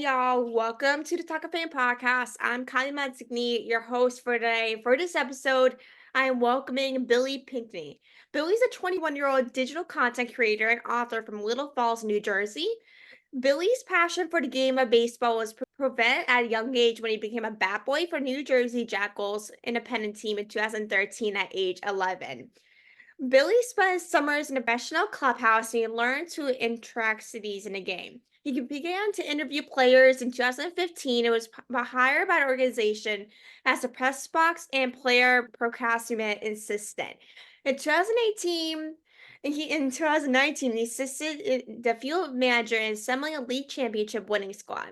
y'all. Welcome to the Talk of Fame podcast. I'm Kylie Manzigny, your host for today. For this episode, I am welcoming Billy Pinckney. Billy's a 21-year-old digital content creator and author from Little Falls, New Jersey. Billy's passion for the game of baseball was prevent at a young age when he became a batboy for New Jersey Jackals independent team in 2013 at age 11. Billy spent his summers in a professional clubhouse and he learned to intricacies in the game. He began to interview players in 2015 and was hired by the organization as a press box and player procurement assistant. In 2018, in 2019, he assisted the field manager in assembling a league championship winning squad.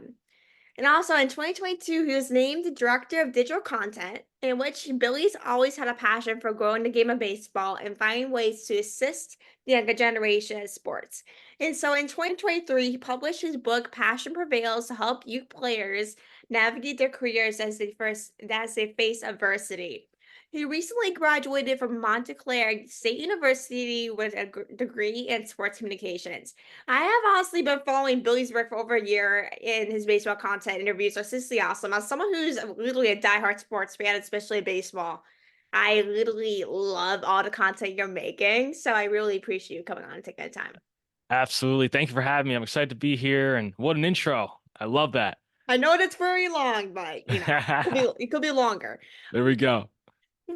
And also in 2022, he was named the director of digital content, in which Billy's always had a passion for growing the game of baseball and finding ways to assist the younger generation in sports. And so in 2023, he published his book Passion Prevails to help youth players navigate their careers as they face adversity. He recently graduated from Montclair State University with a degree in sports communications. I have honestly been following Billy's work for over a year in his baseball content interviews are seriously awesome. As someone who's literally a diehard sports fan, especially baseball, I literally love all the content you're making. So I really appreciate you coming on and taking the time. Absolutely. Thank you for having me. I'm excited to be here, and what an intro. I love that. I know that's very long, but it could be longer. There we go.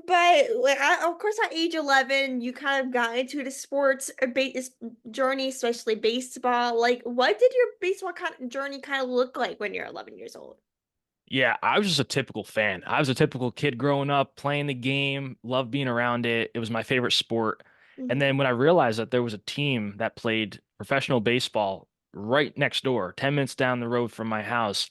But like, of course, at age 11, you kind of got into the sports journey, especially baseball. Like, what did your baseball journey kind of look like when you're 11 years old? Yeah, I was just a typical fan. I was a typical kid growing up, playing the game, loved being around it. It was my favorite sport. And Mhm. then when I realized that there was a team that played professional baseball right next door, 10 minutes down the road from my house,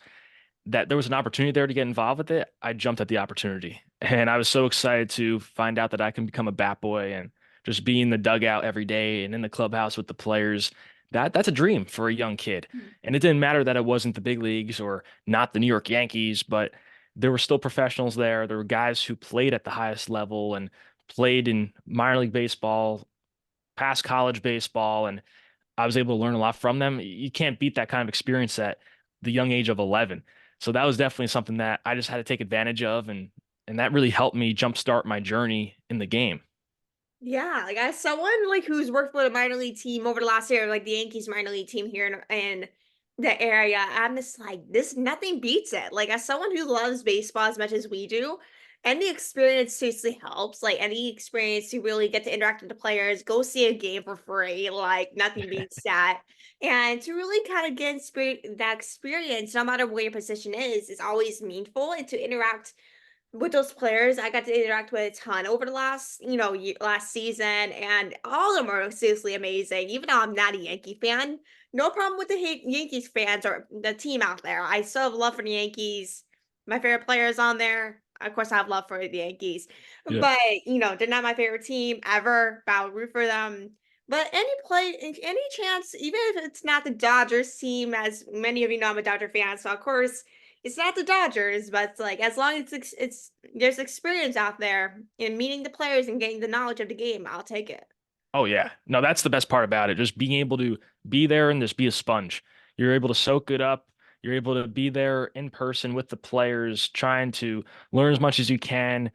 that there was an opportunity there to get involved with it, I jumped at the opportunity. And I was so excited to find out that I can become a bat boy and just be in the dugout every day and in the clubhouse with the players. That's a dream for a young kid. And it didn't matter that it wasn't the big leagues or not the New York Yankees, but there were still professionals there. There were guys who played at the highest level and played in minor league baseball, past college baseball, and I was able to learn a lot from them. You can't beat that kind of experience at the young age of 11. So that was definitely something that I just had to take advantage of, and that really helped me jumpstart my journey in the game. Yeah, like as someone like who's worked with a minor league team over the last year, like the Yankees minor league team here in the area, I'm just like this. Nothing beats it. Like as someone who loves baseball as much as we do, any experience seriously helps. Like any experience to really get to interact with the players, go see a game for free. Like nothing beats that. And to really kind of get that experience, no matter where your position is always meaningful. And to interact with those players, I got to interact with a ton over the last, last season, and all of them are seriously amazing. Even though I'm not a Yankee fan, no problem with the Yankees fans or the team out there. I still have love for the Yankees. My favorite players on there. Of course, I have love for the Yankees, Yeah. but they're not my favorite team ever. But I'll root for them. But any chance, even if it's not the Dodgers team, as many of you know, I'm a Dodger fan, so of course it's not the Dodgers, but it's like as long as it's there's experience out there in meeting the players and getting the knowledge of the game, I'll take it. Oh yeah. No, that's the best part about it. Just being able to be there and just be a sponge. You're able to soak it up. You're able to be there in person with the players, trying to learn as much as you can,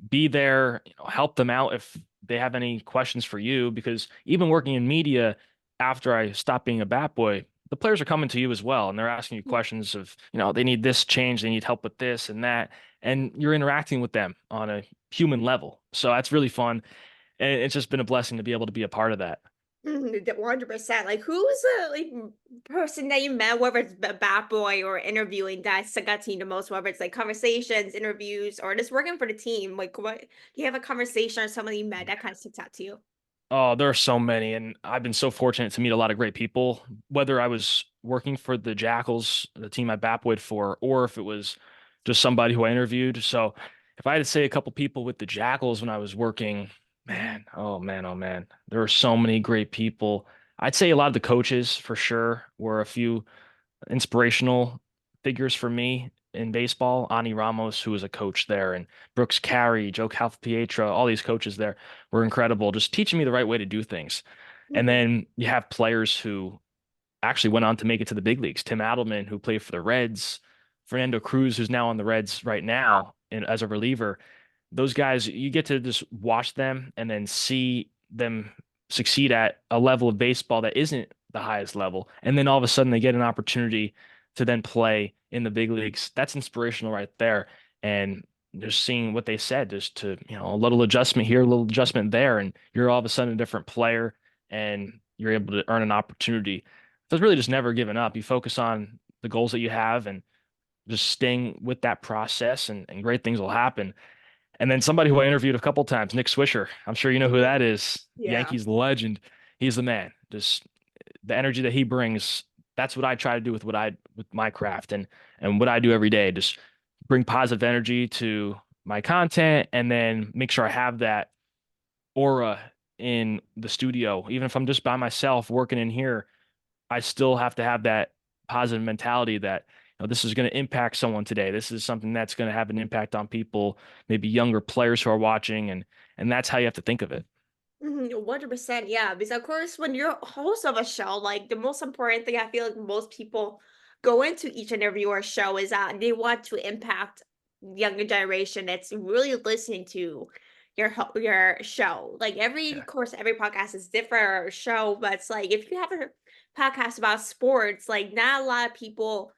be there, help them out if they have any questions for you. Because even working in media, after I stopped being a bat boy, the players are coming to you as well, and they're asking you questions of, they need this change, they need help with this and that, and you're interacting with them on a human level. So that's really fun, and it's just been a blessing to be able to be a part of that. 100%. Like, who's the person that you met, whether it's a bat boy or interviewing that stuck out to you the most, whether it's like conversations, interviews, or just working for the team? Like, what do you have a conversation or someone you met that kind of sticks out to you? Oh, there are so many, and I've been so fortunate to meet a lot of great people, whether I was working for the Jackals, the team I bat-boyed for, or if it was just somebody who I interviewed. So if I had to say a couple people with the Jackals when I was working, man, oh man, oh man, there are so many great people. I'd say a lot of the coaches for sure were a few inspirational figures for me in baseball. Ani Ramos, who was a coach there, and Brooks Carey, Joe Calfapietra, all these coaches there were incredible, just teaching me the right way to do things. And Mhm. then you have players who actually went on to make it to the big leagues. Tim Adelman, who played for the Reds, Fernando Cruz, who's now on the Reds right now as a reliever. Those guys, you get to just watch them and then see them succeed at a level of baseball that isn't the highest level. And then all of a sudden they get an opportunity to then play in the big leagues. That's inspirational right there. And just seeing what they said, just to, a little adjustment here, a little adjustment there, and you're all of a sudden a different player and you're able to earn an opportunity. So it's really just never giving up. You focus on the goals that you have and just staying with that process, and great things will happen. And then somebody who I interviewed a couple times, Nick Swisher. I'm sure you know who that is. Yeah. Yankees legend. He's the man. Just the energy that he brings. That's what I try to do with my craft and what I do every day. Just bring positive energy to my content and then make sure I have that aura in the studio. Even if I'm just by myself working in here, I still have to have that positive mentality that this is going to impact someone today. This is something that's going to have an impact on people, maybe younger players who are watching, and that's how you have to think of it. 100%, yeah. Because of course, when you're a host of a show, like the most important thing I feel like most people go into each interview or show is that they want to impact younger generation that's really listening to your show. Like every Yeah. of course, every podcast is different or show, but it's like if you have a podcast about sports, like not a lot of people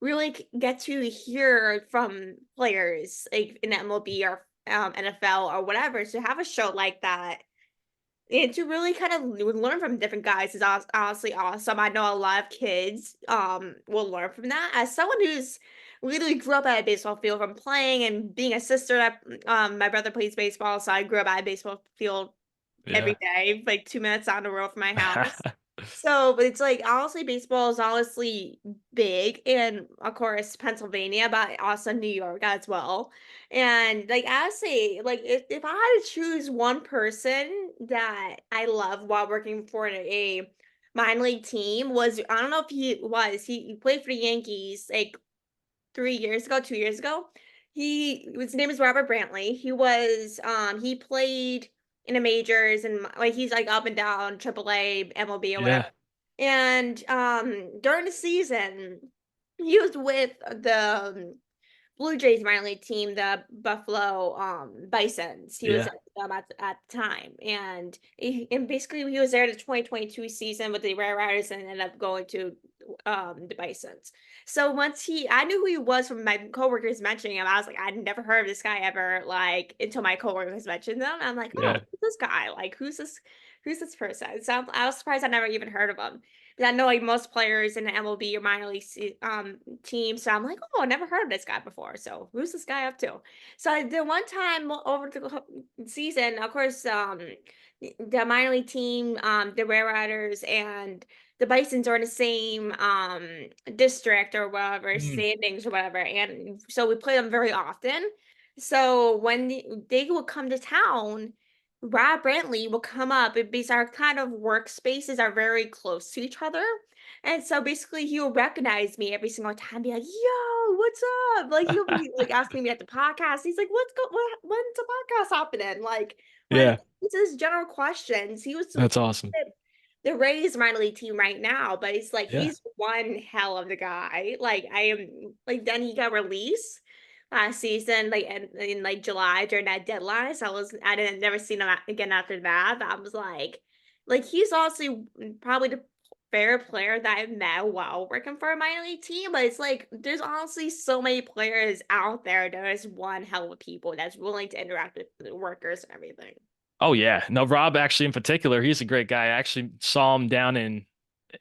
really get to hear from players like in MLB or NFL or whatever. So have a show like that and to really kind of learn from different guys is honestly awesome. I know a lot of kids will learn from that. As someone who's literally grew up at a baseball field from playing and being a sister that my brother plays baseball, so I grew up at a baseball field every Yeah. day, like 2 minutes down the road from my house. So, but it's like honestly, baseball is honestly big, and of course Pennsylvania, but also New York as well. And like I say, like if I had to choose one person that I love while working for a minor league team was I don't know if he played for the Yankees like 3 years ago, 2 years ago. His name is Robert Brantley. He played in the majors and like he's like up and down AAA, MLB or whatever. Yeah. And during the season, he was with the Blue Jays minor league team, the Buffalo Bisons. He was Yeah. at at the time, and basically he was there the 2022 season with the Red Riders and ended up going to the Bisons. So I knew who he was from my coworkers mentioning him. I was like, I'd never heard of this guy ever, like until my coworkers mentioned them. I'm like, oh, Yeah. who's this guy? Like, Who's this person? So I was surprised I never even heard of him. But I know like most players in the MLB or minor league team. So I'm like, oh, I never heard of this guy before. So who's this guy up to? So the one time over the season, of course, the minor league team, the Red Riders and the Bisons are in the same district or whatever, Mm. standings or whatever. And so we play them very often. So when they will come to town, Rob Brantley will come up because our kind of workspaces are very close to each other. And so basically he'll recognize me every single time, be like, yo, what's up? Like he'll be like asking me at the podcast. He's like, when's the podcast happening? Like Yeah. it's his general questions. He was That's awesome. the Rays minor league team right now, but it's like Yeah. he's one hell of the guy. Like I am like then he got released last season, like in like July during that deadline. So I didn't never seen him again after that. But I was like he's also probably the favorite player that I've met while working for a minor league team. But it's like there's honestly so many players out there. There's one hell of people that's willing to interact with the workers and everything. Oh yeah. No, Rob actually in particular, he's a great guy. I actually saw him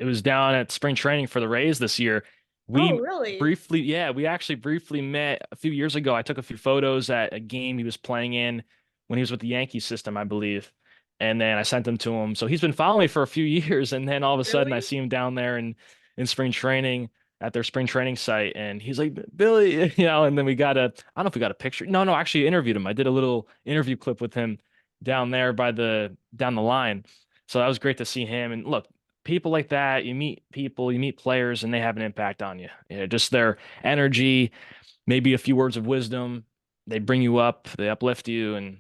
it was down at spring training for the Rays this year. Oh, We really? briefly, yeah, we actually briefly met a few years ago. I took a few photos at a game he was playing in when he was with the Yankee system, I believe. And then I sent them to him. So he's been following me for a few years. And then all of a sudden I Really? see him down there in spring training at their spring training site. And he's like, Billy, and then I don't know if we got a picture. No, no, actually interviewed him. I did a little interview clip with him down there down the line. So that was great to see him. And look, people like that, you meet people, you meet players, and they have an impact on you. Just their energy, maybe a few words of wisdom, they bring you up, they uplift you, and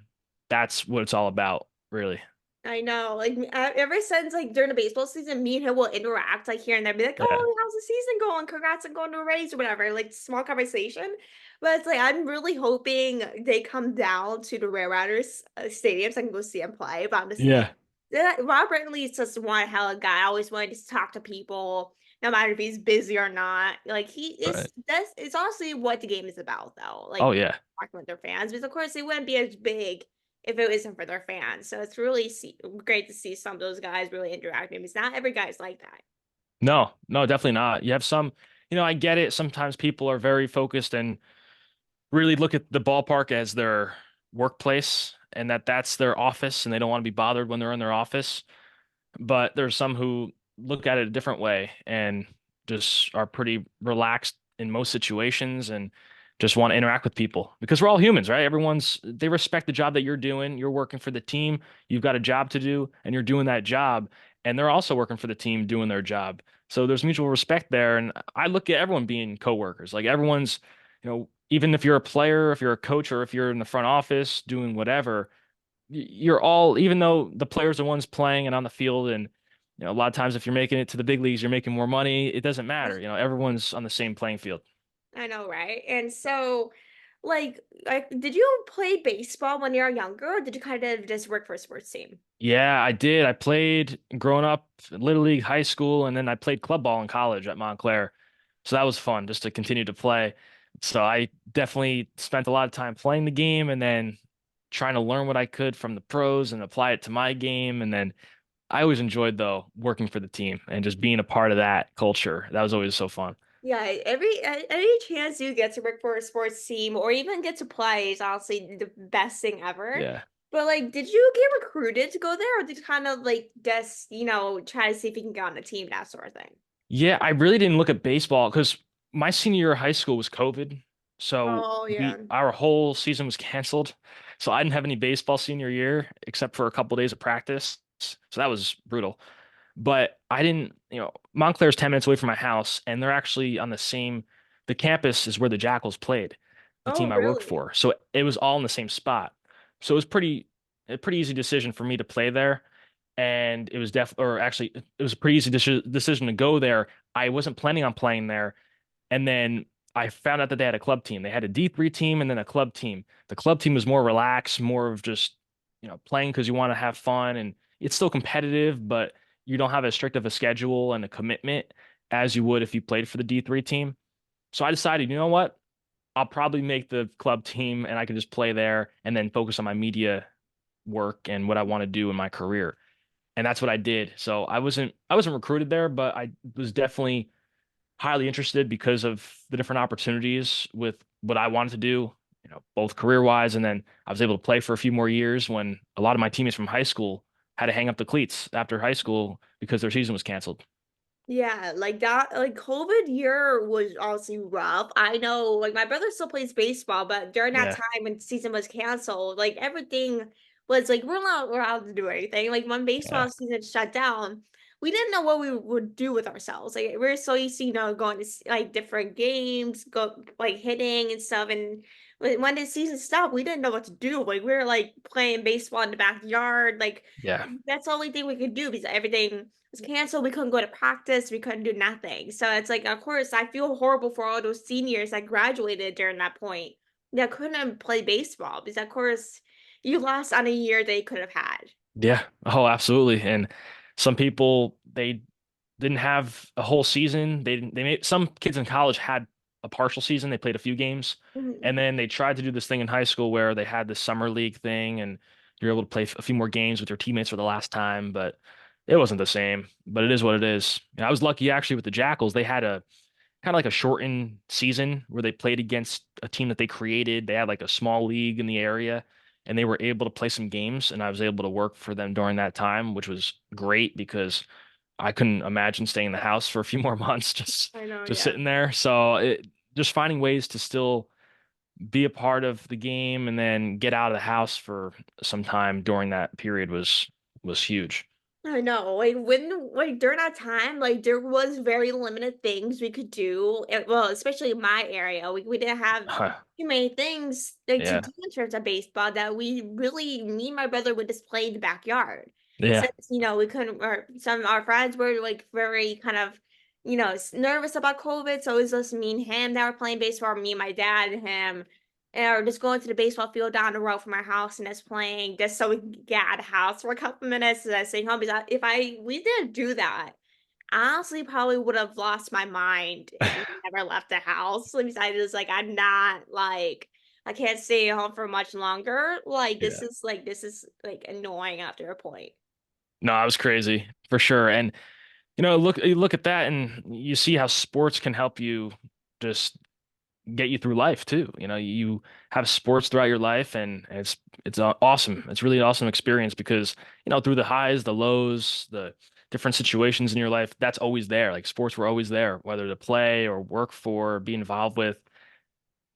that's what it's all about, really. I know, like, ever since, like, during the baseball season, me and him will interact, like, here and there, be like, Yeah. "Oh, how's the season going? Congrats on going to a race," or whatever, like, small conversation, but it's like, I'm really hoping they come down to the Rare Riders, stadium so I can go see them play, but I'm just saying, Yeah. Rob Brentley is just one hell of a guy. I always wanted to talk to people, no matter if he's busy or not. Like, he is Right. that's it's honestly what the game is about, though, like, Oh yeah. talking with their fans, because, of course, they wouldn't be as big if it isn't for their fans. So it's really great to see some of those guys really interacting because not every guy's like that. No, no, definitely not. You have some, I get it. Sometimes people are very focused and really look at the ballpark as their workplace and that's their office and they don't want to be bothered when they're in their office. But there's some who look at it a different way and just are pretty relaxed in most situations and just want to interact with people because we're all humans, right? They respect the job that you're doing. You're working for the team, you've got a job to do, and you're doing that job. And they're also working for the team doing their job. So there's mutual respect there. And I look at everyone being coworkers. Like everyone's, even if you're a player, if you're a coach, or if you're in the front office doing whatever, you're all, even though the players are ones playing and on the field, and a lot of times if you're making it to the big leagues, you're making more money. It doesn't matter. Everyone's on the same playing field. I know, right? And so, like, did you play baseball when you were younger, or did you kind of just work for a sports team? Yeah, I did. I played growing up, Little League, high school, and then I played club ball in college at Montclair. So that was fun just to continue to play. So I definitely spent a lot of time playing the game and then trying to learn what I could from the pros and apply it to my game. And then I always enjoyed though working for the team and just being a part of that culture. That was always so fun. Yeah, any chance you get to work for a sports team or even get to play is honestly the best thing ever. Yeah. But like, did you get recruited to go there, or did you kind of like just try to see if you can get on a team, that sort of thing? Yeah, I really didn't look at baseball because my senior year of high school was COVID. So Oh we yeah. our whole season was canceled. So I didn't have any baseball senior year except for a couple days of practice. So that was brutal. But I didn't, Montclair's 10 minutes away from my house, and they're actually on the campus is where the Jackals played, the Oh team I worked really? for. So it was all in the same spot. So it was a pretty easy decision for me to play there. And it was or actually, it was a pretty easy decision to go there. I wasn't planning on playing there. And then I found out that they had a club team. They had a D3 team and then a club team. The club team was more relaxed, more of just, playing because you want to have fun. And it's still competitive, but you don't have as strict of a schedule and a commitment as you would if you played for the D3 team. So I decided, you know what? I'll probably make the club team and I can just play there and then focus on my media work and what I want to do in my career. And that's what I did. So I wasn't recruited there, but I was definitely highly interested because of the different opportunities with what I wanted to do, both career wise. And then I was able to play for a few more years when a lot of my teammates from high school had to hang up the cleats after high school because their season was canceled. Yeah, like that, like COVID year was honestly rough. I know, like my brother still plays baseball, but during that Yeah. time when season was canceled, like everything was like we're not allowed to do anything. Like when baseball Yeah. season shut down, we didn't know what we would do with ourselves. Like we're so used to, going to like different games, go like hitting and stuff. And when the season stopped, we didn't know what to do. Like we were like playing baseball in the backyard. Like Yeah. that's the only thing we could do because everything was canceled. We couldn't go to practice. We couldn't do nothing. So it's like, of course, I feel horrible for all those seniors that graduated during that point that couldn't play baseball because, of course, you lost on a year they could have had. Yeah. Oh, absolutely. And some people, they didn't have a whole season. They made some kids in college had a partial season. They played a few games, Mhm. and then they tried to do this thing in high school where they had the summer league thing, and you're able to play a few more games with your teammates for the last time. But it wasn't the same. But it is what it is. And I was lucky actually with the Jackals. They had a kind of like a shortened season where they played against a team that they created. They had like a small league in the area. And they were able to play some games, and I was able to work for them during that time, which was great because I couldn't imagine staying in the house for a few more months I know, just yeah. sitting there. So just finding ways to still be a part of the game and then get out of the house for some time during that period was huge. I know, like during that time, like there was very limited things we could do. Well, especially in my area, we didn't have Huh. too many things like to Yeah. do in terms of baseball that we really, me and my brother would just play in the backyard. Yeah. since, we couldn't, or some of our friends were like very kind of, nervous about COVID. So it was just me and him that were playing baseball, me and my dad and him. Or just going to the baseball field down the road from our house and just playing just so we could get out of the house for a couple minutes and then stay home. Because we didn't do that, I honestly probably would have lost my mind and never left the house. Like, besides, it's like I'm not like I can't stay at home for much longer. Like Yeah. this is like annoying after a point. No, I was crazy for sure. And you look at that and you see how sports can help you just get you through life too. You have sports throughout your life, and it's awesome. It's really an awesome experience because through the highs, the lows, the different situations in your life, that's always there. Like sports were always there, whether to play or work for, be involved with.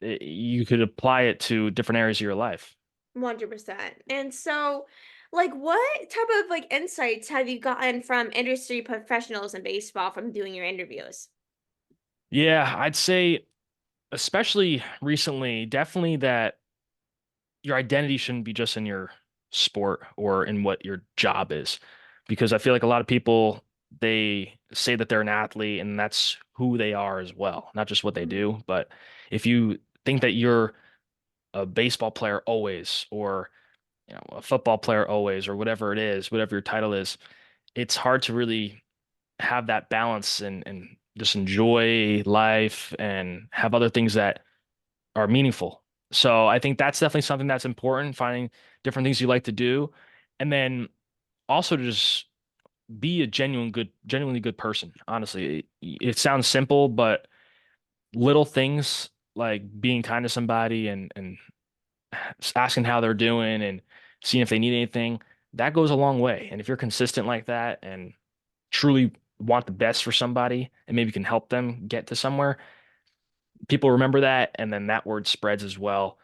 You could apply it to different areas of your life. 100%. And so, like, what type of like insights have you gotten from industry professionals in baseball from doing your interviews? Yeah, I'd say especially recently, definitely that your identity shouldn't be just in your sport or in what your job is. Because I feel like a lot of people, they say that they're an athlete and that's who they are as well, not just what they Mhm. do. But if you think that you're a baseball player always, or a football player always, or whatever it is, whatever your title is, it's hard to really have that balance and just enjoy life and have other things that are meaningful. So I think that's definitely something that's important, finding different things you like to do. And then also to just be a genuinely good person. Honestly, it sounds simple, but little things like being kind to somebody and asking how they're doing and seeing if they need anything, that goes a long way. And if you're consistent like that and truly want the best for somebody and maybe can help them get to somewhere, people remember that, and then that word spreads as well.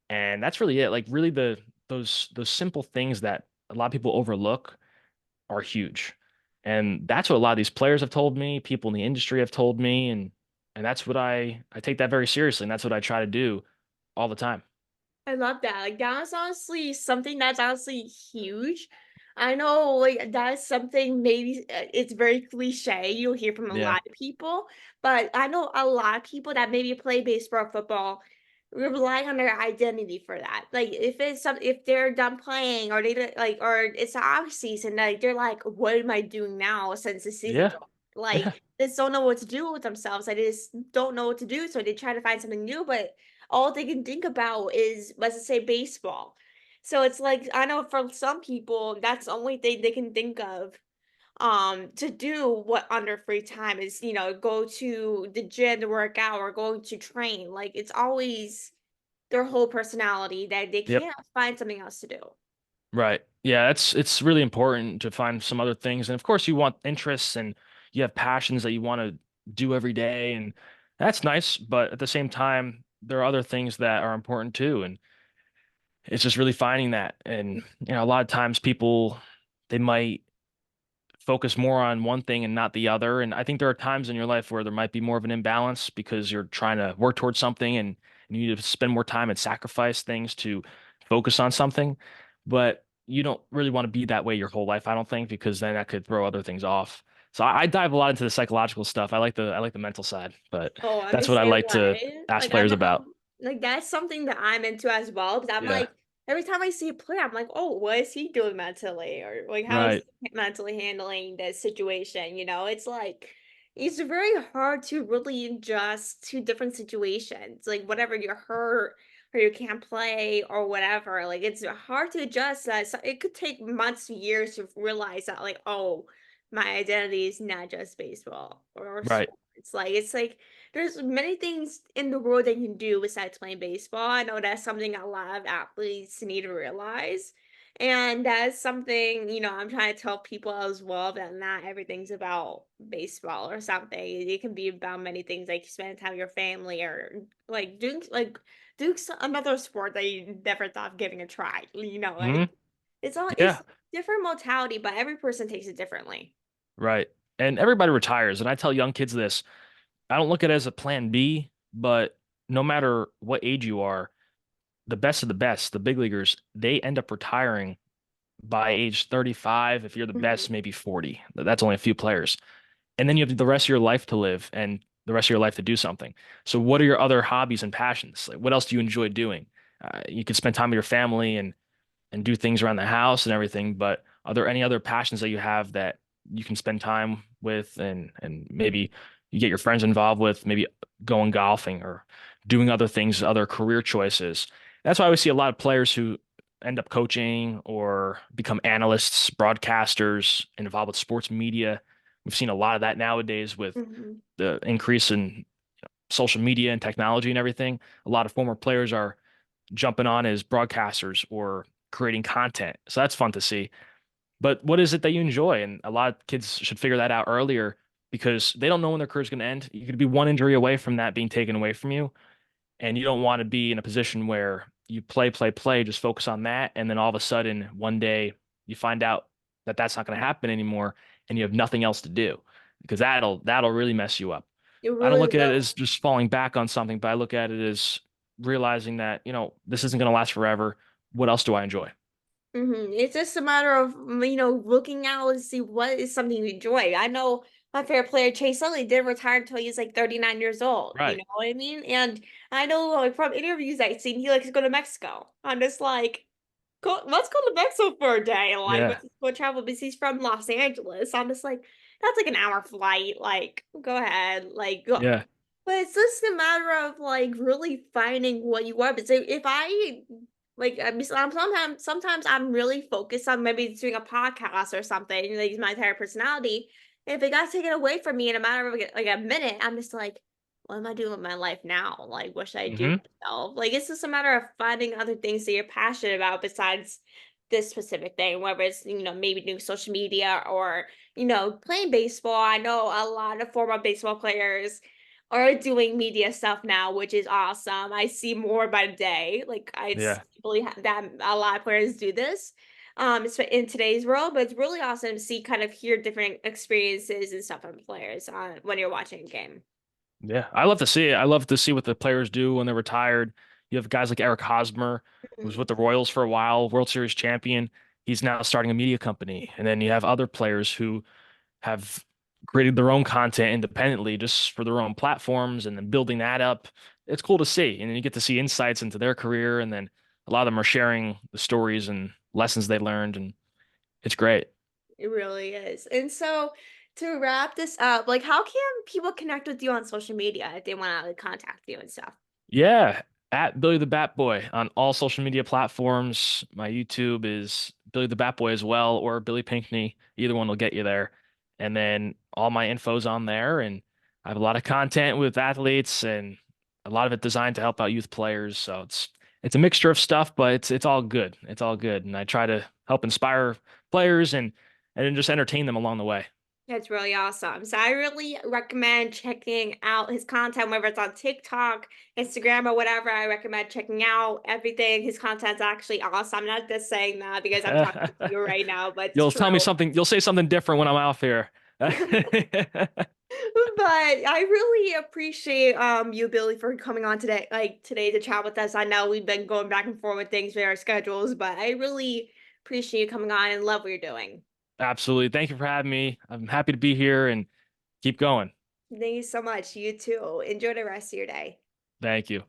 And that's really it. Like really those simple things that a lot of people overlook are huge. And that's what a lot of these players have told me, people in the industry have told me, and that's what I take that very seriously, and that's what I try to do all the time. I love that. Like that's honestly something that's honestly huge. I know, like that's something maybe it's very cliche. You'll hear from a Yeah. lot of people, but I know a lot of people that maybe play baseball, or football, rely on their identity for that. Like if they're done playing or or it's the off season, like they're like, what am I doing now since the season's Yeah. over? Like Yeah. they just don't know what to do with themselves. Like, they just don't know what to do, so they try to find something new, but all they can think about is, let's say, baseball. So it's like, I know for some people, that's the only thing they can think of to do what on their free time is, go to the gym to work out or going to train. Like it's always their whole personality that they Yep. can't find something else to do. Right. Yeah, it's really important to find some other things. And of course you want interests and you have passions that you want to do every day, and that's nice, but at the same time there are other things that are important too. And it's just really finding that. And a lot of times people, they might focus more on one thing and not the other. And I think there are times in your life where there might be more of an imbalance because you're trying to work towards something and you need to spend more time and sacrifice things to focus on something. But you don't really want to be that way your whole life, I don't think, because then that could throw other things off. So I dive a lot into the psychological stuff. I like the mental side, but Oh, I'm the that's what I same like to way. ask Like players about. like that's something that I'm into as well. Because I'm Yeah. like, every time I see a player, I'm like, oh, what is he doing mentally? Or like how is Right. he mentally handling this situation? It's like it's very hard to really adjust to different situations. Like whatever you're hurt or you can't play or whatever. Like it's hard to adjust that. So it could take months, years to realize that, like, oh, my identity is not just baseball or Right. sports. It's like there's many things in the world they can do besides playing baseball. I know that's something a lot of athletes need to realize. And that's something, I'm trying to tell people as well that not everything's about baseball or something. It can be about many things, like spending time with your family or doing another sport that you never thought of giving a try. Hmm. It's Yeah. different mortality, but every person takes it differently. Right. And everybody retires. And I tell young kids this. I don't look at it as a plan B, but no matter what age you are, the best of the best, the big leaguers, they end up retiring by age 35, if you're the best, Mhm. maybe 40. That's only a few players. And then you have the rest of your life to live and the rest of your life to do something. So what are your other hobbies and passions? Like what else do you enjoy doing? You could spend time with your family and do things around the house and everything, but are there any other passions that you have that you can spend time with and maybe you get your friends involved with, maybe going golfing or doing other things, other career choices? That's why I always see a lot of players who end up coaching or become analysts, broadcasters, involved with sports media. We've seen a lot of that nowadays with Mhm. the increase in social media and technology and everything. A lot of former players are jumping on as broadcasters or creating content. So that's fun to see. But what is it that you enjoy? And a lot of kids should figure that out earlier because they don't know when their career's going to end. You could be one injury away from that being taken away from you. And you don't want to be in a position where you play, just focus on that. And then all of a sudden, one day you find out that that's not going to happen anymore and you have nothing else to do because that'll really mess you up. It I don't really look at it will. as just falling back on something, but I look at it as realizing that, this isn't going to last forever. What else do I enjoy? It's just a matter of, looking out and see what is something you enjoy. I know my favorite player, Chase Utley, didn't retire until he was like 39 years old. You Right. know what I mean? And I know, like, from interviews I've seen, he likes to go to Mexico. I'm just like, let's go to Mexico for a day. Like, Yeah. let's go travel because he's from Los Angeles. I'm just like, that's like an hour flight. Like, go ahead. Like, go. Yeah. But it's just a matter of like really finding what you are. But so if I like, sometimes I'm really focused on maybe doing a podcast or something, like my entire personality. And if it got taken away from me in a matter of like a minute, I'm just like, what am I doing with my life now? Like, what should I do Hmm. with myself? Like, it's just a matter of finding other things that you're passionate about besides this specific thing, whether it's, maybe doing social media or, playing baseball. I know a lot of former baseball players are doing media stuff now, which is awesome. I see more by the day. Like it's Yeah. really that a lot of players do this. It's in today's world, but it's really awesome to see kind of hear different experiences and stuff from players when you're watching a game. Yeah. I love to see it. I love to see what the players do when they're retired. You have guys like Eric Hosmer, who was Mhm. with the Royals for a while, World Series champion. He's now starting a media company. And then you have other players who have created their own content independently just for their own platforms and then building that up. It's cool to see. And you get to see insights into their career. And then a lot of them are sharing the stories and lessons they learned. And it's great. It really is. And so to wrap this up, like how can people connect with you on social media if they want to like, contact you and stuff? Yeah, at Billy the Bat Boy on all social media platforms. My YouTube is Billy the Bat Boy as well, or Billy Pinckney. Either one will get you there. And then all my info's on there, and I have a lot of content with athletes and a lot of it designed to help out youth players. So it's a mixture of stuff, but it's all good. It's all good, and I try to help inspire players and then just entertain them along the way. That's really awesome. So I really recommend checking out his content, whether it's on TikTok, Instagram, or whatever. I recommend checking out everything. His content's actually awesome. I'm not just saying that because I'm talking to you right now, but it's You'll true. tell me something. You'll say something different when I'm out here. But I really appreciate you, Billy, for coming on today to chat with us. I know we've been going back and forth with things with our schedules, but I really appreciate you coming on and love what you're doing. Absolutely. Thank you for having me. I'm happy to be here and keep going. Thank you so much. You too. Enjoy the rest of your day. Thank you.